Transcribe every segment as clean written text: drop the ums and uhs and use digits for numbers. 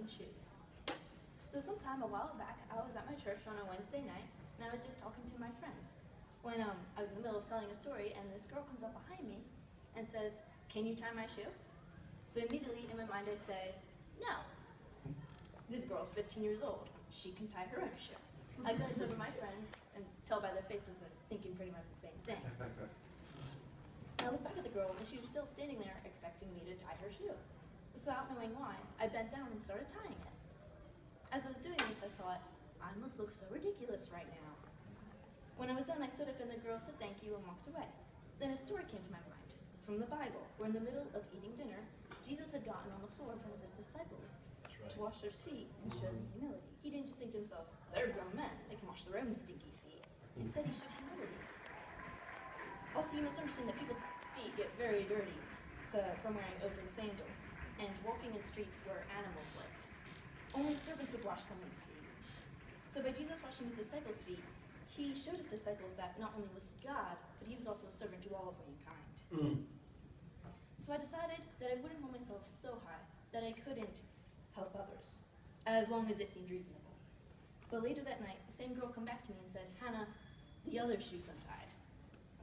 tying shoes. So sometime a while back, I was at my church on a Wednesday night, and I was just talking to my friends when I was in the middle of telling a story, and this girl comes up behind me and says, "Can you tie my shoe?" So immediately in my mind I say, "No. This girl's 15 years old. She can tie her own shoe." I glance over my friends and tell by their faces they're thinking pretty much the same thing. I look back at the girl, and she was still standing there expecting me to tie her shoe. Without knowing why, I bent down and started tying it. As I was doing this, I thought, I must look so ridiculous right now. When I was done, I stood up and the girl said thank you and walked away. Then a story came to my mind from the Bible, where in the middle of eating dinner, Jesus had gotten on the floor in front of his disciples to wash their feet and show them humility. He didn't just think to himself, they're grown men, they can wash their own stinky feet. Instead, he showed humility. Also, you must understand that people's feet get very dirty from wearing open sandals and walking in streets where animals lived. Only servants would wash someone's feet. So by Jesus washing his disciples' feet, he showed his disciples that not only was he God, but he was also a servant to all of mankind. So I decided that I wouldn't hold myself so high that I couldn't help others, as long as it seemed reasonable. But later that night, the same girl came back to me and said, "Hannah, the other shoe's untied."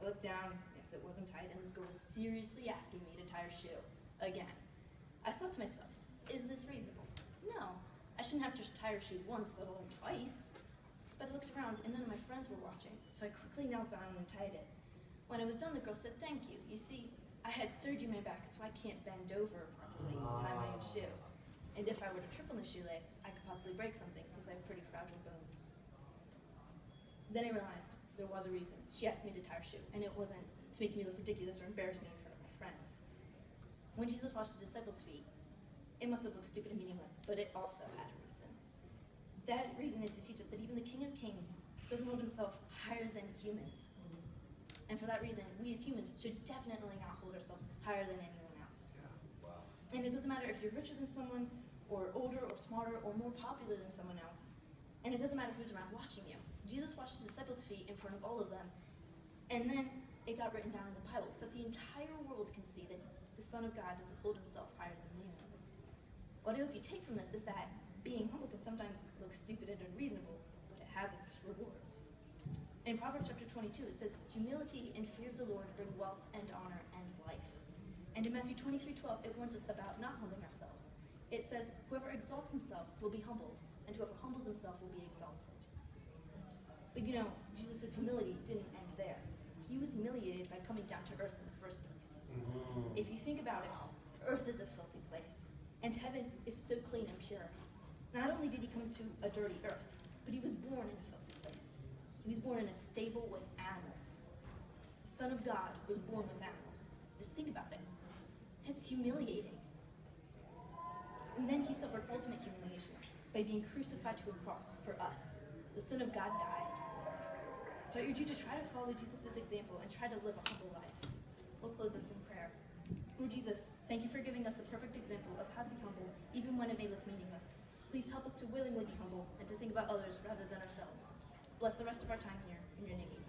I looked down, yes, it wasn't tied, and this girl was seriously asking me to tie her shoe again. I thought to myself, is this reasonable? No, I shouldn't have to tie her shoe once, let alone twice. But I looked around, and none of my friends were watching, so I quickly knelt down and tied it. When I was done, the girl said, "Thank you. You see, I had surgery in my back, so I can't bend over properly to tie my own shoe. And if I were to trip on the shoelace, I could possibly break something, since I have pretty fragile bones." Then I realized there was a reason. She asked me to tie her shoe, and it wasn't to make me look ridiculous or embarrass me in front of my friends. When Jesus washed his disciples' feet, it must have looked stupid and meaningless, but it also had a reason. That reason is to teach us that even the King of Kings doesn't hold himself higher than humans. And for that reason, we as humans should definitely not hold ourselves higher than anyone else. Yeah. Wow. And it doesn't matter if you're richer than someone, or older, or smarter, or more popular than someone else. And it doesn't matter who's around watching you. Jesus washed his disciples' feet in front of all of them, and then it got written down in the Bible so that the entire world can see that the Son of God doesn't hold himself higher than anyone. What I hope you take from this is that being humble can sometimes look stupid and unreasonable, but it has its rewards. In Proverbs chapter 22, it says, "Humility and fear of the Lord bring wealth and honor and life." And in Matthew 23:12, it warns us about not humbling ourselves. It says, "Whoever exalts himself will be humbled, and whoever humbles himself will be exalted." But you know, Jesus' humility didn't end there. He was humiliated by coming down to earth in the first place. If you think about it, earth is a filthy place, and heaven is so clean and pure. Not only did he come to a dirty earth, but he was born in a filthy place. He was born in a stable with animals. The Son of God was born with animals. Just think about it. It's humiliating. And then he suffered ultimate humiliation by being crucified to a cross for us. The Son of God died. So I urge you to try to follow Jesus' example and try to live a humble life. We'll close this in prayer. Lord Jesus, thank you for giving us a perfect example of how to be humble, even when it may look meaningless. Please help us to willingly be humble and to think about others rather than ourselves. Bless the rest of our time here. In your name.